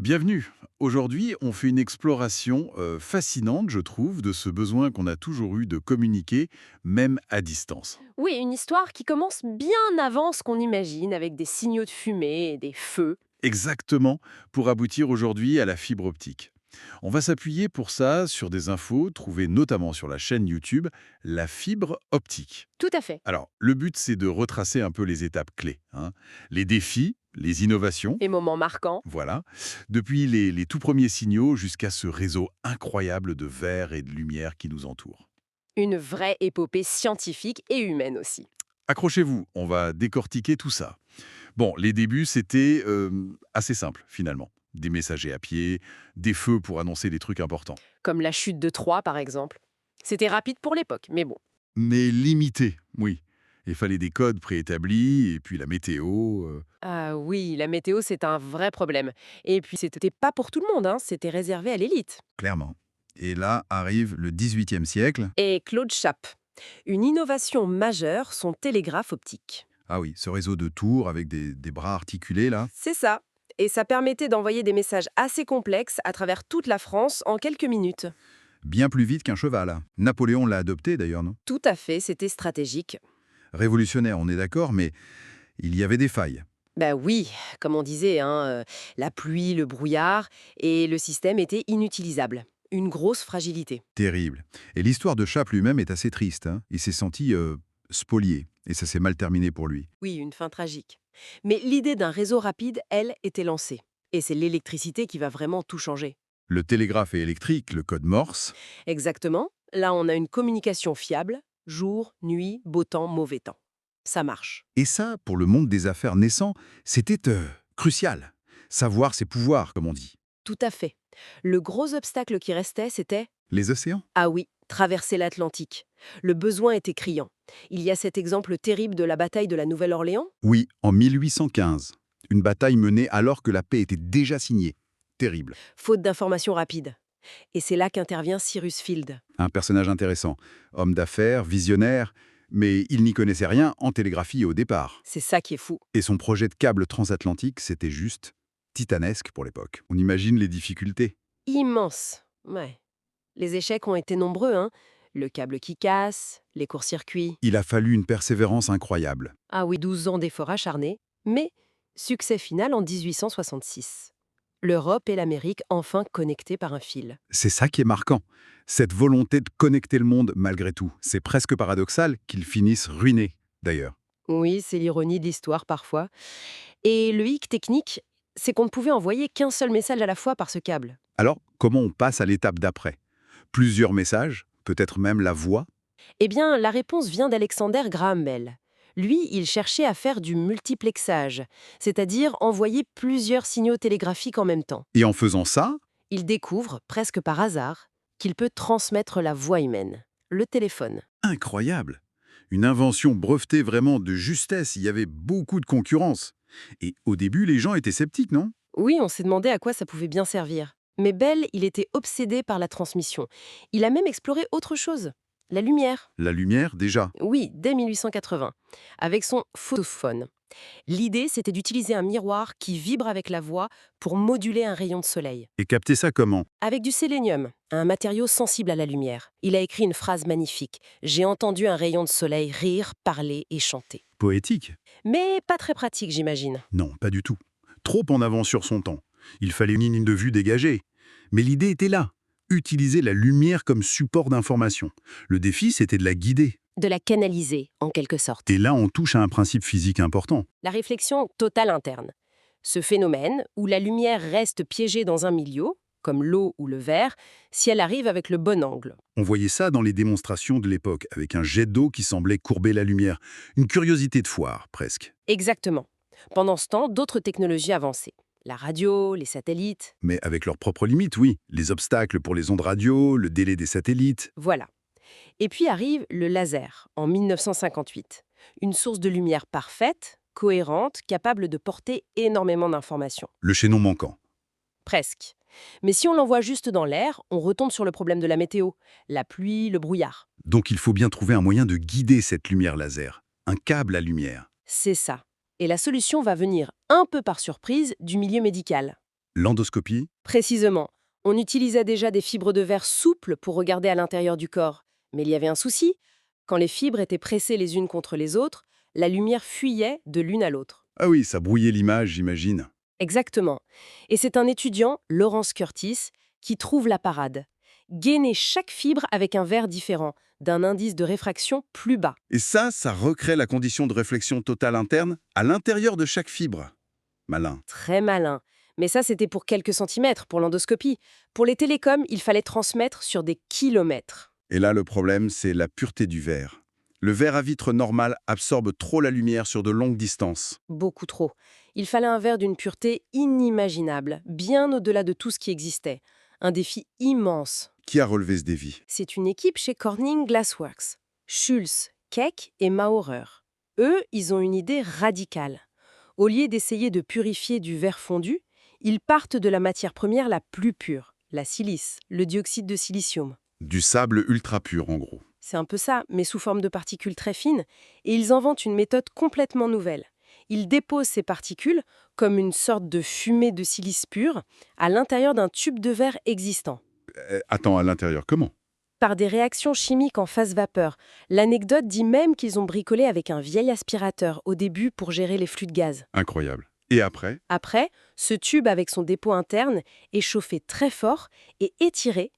Bienvenue. Aujourd'hui, on fait une exploration fascinante, je trouve, de ce besoin qu'on a toujours eu de communiquer, même à distance. Oui, une histoire qui commence bien avant ce qu'on imagine, avec des signaux de fumée et des feux. Exactement, pour aboutir aujourd'hui à la fibre optique. On va s'appuyer pour ça sur des infos trouvées notamment sur la chaîne YouTube La Fibre Optique. Tout à fait. Alors, le but, c'est de retracer un peu les étapes clés, hein. Les défis, les innovations, Et moment marquant. voilà, depuis les tout premiers signaux jusqu'à ce réseau incroyable de verre et de lumière qui nous entoure. Une vraie épopée scientifique et humaine aussi. Accrochez-vous, on va décortiquer tout ça. Bon, les débuts, c'était assez simple, finalement. Des messagers à pied, des feux pour annoncer des trucs importants. Comme la chute de Troie, par exemple. C'était rapide pour l'époque, mais bon. Mais limité, oui. Il fallait des codes préétablis, et puis la météo. Ah oui, la météo, c'est un vrai problème. Et puis, c'était pas pour tout le monde, hein, c'était réservé à l'élite. Clairement. Et là arrive le XVIIIe siècle. Et Claude Chappe. Une innovation majeure, son télégraphe optique. Ah oui, ce réseau de tours avec des bras articulés, là. C'est ça. Et ça permettait d'envoyer des messages assez complexes à travers toute la France en quelques minutes. Bien plus vite qu'un cheval. Napoléon l'a adopté, d'ailleurs, non? Tout à fait, c'était stratégique. Révolutionnaire, on est d'accord, mais il y avait des failles. Ben oui, comme on disait, hein, la pluie, le brouillard, et le système était inutilisable. Une grosse fragilité. Terrible. Et l'histoire de Chape lui-même est assez triste, hein. Il s'est senti spolié, et ça s'est mal terminé pour lui. Oui, une fin tragique. Mais l'idée d'un réseau rapide, elle, était lancée. Et c'est l'électricité qui va vraiment tout changer. Le télégraphe est électrique, le code Morse. Exactement. Là, on a une communication fiable, jour, nuit, beau temps, mauvais temps. Ça marche. Et ça, pour le monde des affaires naissant, c'était crucial. Savoir ses pouvoirs, comme on dit. Tout à fait. Le gros obstacle qui restait, c'était Les océans? ah oui, traverser l'Atlantique. Le besoin était criant. Il y a cet exemple terrible de la bataille de la Nouvelle-Orléans. Oui, en 1815. Une bataille menée alors que la paix était déjà signée. Terrible. Faute d'informations rapides. Et c'est là qu'intervient Cyrus Field. Un personnage intéressant. Homme d'affaires, visionnaire, mais il n'y connaissait rien en télégraphie au départ. C'est ça qui est fou. Et son projet de câble transatlantique, c'était juste titanesque pour l'époque. On imagine les difficultés. Immense. Ouais. Les échecs ont été nombreux, hein. Le câble qui casse, les courts-circuits. Il a fallu une persévérance incroyable. Ah oui, 12 ans d'efforts acharnés. Mais succès final en 1866. L'Europe et l'Amérique enfin connectées par un fil. C'est ça qui est marquant. Cette volonté de connecter le monde malgré tout. C'est presque paradoxal qu'ils finissent ruinés, d'ailleurs. Oui, c'est l'ironie de l'histoire parfois. Et le hic technique, c'est qu'on ne pouvait envoyer qu'un seul message à la fois par ce câble. Alors, comment on passe à l'étape d'après? Plusieurs messages, peut-être même la voix. Eh bien, la réponse vient d'Alexander Graham Bell. Lui, il cherchait à faire du multiplexage, c'est-à-dire envoyer plusieurs signaux télégraphiques en même temps. Et en faisant ça, Il découvre, presque par hasard, qu'il peut transmettre la voix humaine, le téléphone. incroyable. Une invention brevetée vraiment de justesse. Il y avait beaucoup de concurrence. Et au début, les gens étaient sceptiques, non? Oui, on s'est demandé à quoi ça pouvait bien servir. Mais Bell, il était obsédé par la transmission. Il a même exploré autre chose, la lumière. La lumière, déjà. Oui, dès 1880, avec son photophone. L'idée, c'était d'utiliser un miroir qui vibre avec la voix pour moduler un rayon de soleil. Et capter ça comment? Avec du sélénium, un matériau sensible à la lumière, il a écrit une phrase magnifique. J'ai entendu un rayon de soleil rire, parler et chanter. Poétique? Mais pas très pratique, j'imagine. Non, pas du tout. Trop en avance sur son temps. Il fallait une ligne de vue dégagée. Mais l'idée était là. Utiliser la lumière comme support d'information. Le défi, c'était de la guider. De la canaliser, en quelque sorte. Et là, on touche à un principe physique important. La réflexion totale interne. Ce phénomène, où la lumière reste piégée dans un milieu, comme l'eau ou le verre, si elle arrive avec le bon angle. On voyait ça dans les démonstrations de l'époque, avec un jet d'eau qui semblait courber la lumière. Une curiosité de foire, presque. Exactement. Pendant ce temps, d'autres technologies avançaient. La radio, les satellites, Mais avec leurs propres limites, oui. Les obstacles pour les ondes radio, le délai des satellites. voilà. Et puis arrive le laser, en 1958. Une source de lumière parfaite, cohérente, capable de porter énormément d'informations. Le chaînon manquant. Presque. Mais si on l'envoie juste dans l'air, on retombe sur le problème de la météo, la pluie, le brouillard. Donc il faut bien trouver un moyen de guider cette lumière laser. Un câble à lumière. C'est ça. Et la solution va venir un peu par surprise du milieu médical. L'endoscopie? Précisément, on utilisait déjà des fibres de verre souples pour regarder à l'intérieur du corps. Mais il y avait un souci. Quand les fibres étaient pressées les unes contre les autres, la lumière fuyait de l'une à l'autre. Ah oui, ça brouillait l'image, j'imagine. Exactement. Et c'est un étudiant, Lawrence Curtis, qui trouve la parade. Gainer chaque fibre avec un verre différent, d'un indice de réfraction plus bas. Et ça recrée la condition de réflexion totale interne à l'intérieur de chaque fibre. Malin. Très malin. Mais ça, c'était pour quelques centimètres, pour l'endoscopie. Pour les télécoms, il fallait transmettre sur des kilomètres. Et là, le problème, c'est la pureté du verre. Le verre à vitre normal absorbe trop la lumière sur de longues distances. Beaucoup trop. Il fallait un verre d'une pureté inimaginable, bien au-delà de tout ce qui existait. Un défi immense. Qui a relevé ce défi? C'est une équipe chez Corning Glassworks. Schulz, Keck et Maurer. Eux, ils ont une idée radicale. Au lieu d'essayer de purifier du verre fondu, ils partent de la matière première la plus pure, la silice, le dioxyde de silicium. Du sable ultra pur, en gros. C'est un peu ça, mais sous forme de particules très fines, et ils inventent une méthode complètement nouvelle. Ils déposent ces particules, comme une sorte de fumée de silice pur, à l'intérieur d'un tube de verre existant. Attends, à l'intérieur, comment? Par des réactions chimiques en phase vapeur. L'anecdote dit même qu'ils ont bricolé avec un vieil aspirateur au début pour gérer les flux de gaz. Incroyable. Et après? Après, ce tube avec son dépôt interne est chauffé très fort et étiré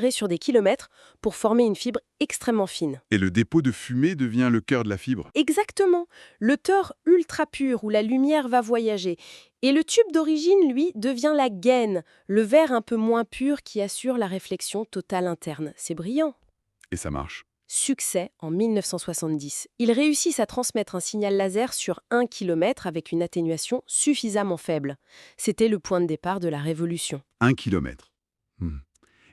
sur des kilomètres pour former une fibre extrêmement fine. Et le dépôt de fumée devient le cœur de la fibre. Exactement, le tore ultra pur où la lumière va voyager. Et le tube d'origine, lui, devient la gaine, le verre un peu moins pur qui assure la réflexion totale interne. C'est brillant. Et ça marche. Succès en 1970. Ils réussissent à transmettre un signal laser sur 1 km avec une atténuation suffisamment faible. C'était le point de départ de la révolution. 1 kilomètre.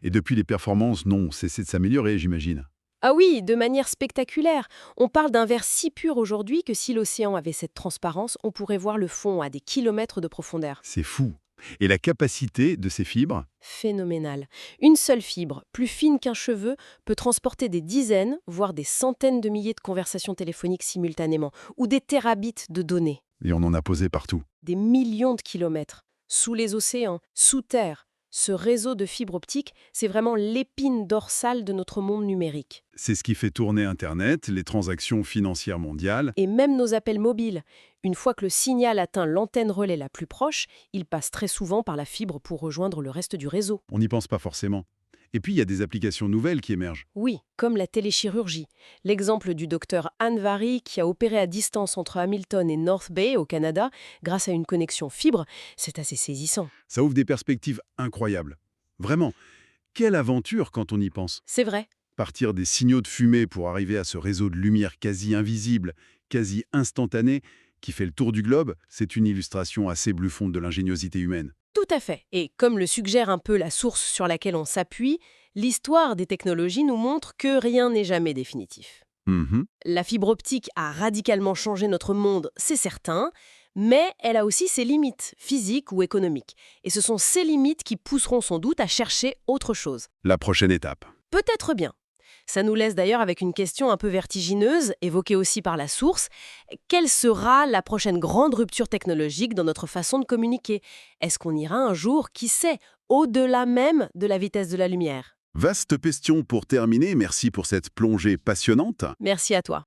Et depuis, les performances n'ont cessé de s'améliorer, j'imagine. Ah oui, de manière spectaculaire. On parle d'un verre si pur aujourd'hui que si l'océan avait cette transparence, on pourrait voir le fond à des kilomètres de profondeur. C'est fou. Et la capacité de ces fibres? Phénoménal. Une seule fibre, plus fine qu'un cheveu, peut transporter des dizaines, voire des centaines de milliers de conversations téléphoniques simultanément, ou des terabits de données. Et on en a posé partout. Des millions de kilomètres. Sous les océans, sous terre. Ce réseau de fibres optiques, c'est vraiment l'épine dorsale de notre monde numérique. C'est ce qui fait tourner Internet, les transactions financières mondiales. Et même nos appels mobiles. Une fois que le signal atteint l'antenne relais la plus proche, il passe très souvent par la fibre pour rejoindre le reste du réseau. On n'y pense pas forcément. Et puis, il y a des applications nouvelles qui émergent. Oui, comme la téléchirurgie. L'exemple du docteur Anne Vary qui a opéré à distance entre Hamilton et North Bay au Canada grâce à une connexion fibre, c'est assez saisissant. Ça ouvre des perspectives incroyables. Vraiment, quelle aventure quand on y pense. C'est vrai. Partir des signaux de fumée pour arriver à ce réseau de lumière quasi invisible, quasi instantané, qui fait le tour du globe, c'est une illustration assez bluffonde de l'ingéniosité humaine. Tout à fait. Et comme le suggère un peu la source sur laquelle on s'appuie, l'histoire des technologies nous montre que rien n'est jamais définitif. La fibre optique a radicalement changé notre monde, c'est certain, mais elle a aussi ses limites, physiques ou économiques. Et ce sont ces limites qui pousseront sans doute à chercher autre chose. La prochaine étape. Peut-être bien. Ça nous laisse d'ailleurs avec une question un peu vertigineuse, évoquée aussi par la source. Quelle sera la prochaine grande rupture technologique dans notre façon de communiquer? Est-ce qu'on ira un jour, qui sait, au-delà même de la vitesse de la lumière? Vaste question pour terminer, merci pour cette plongée passionnante. Merci à toi.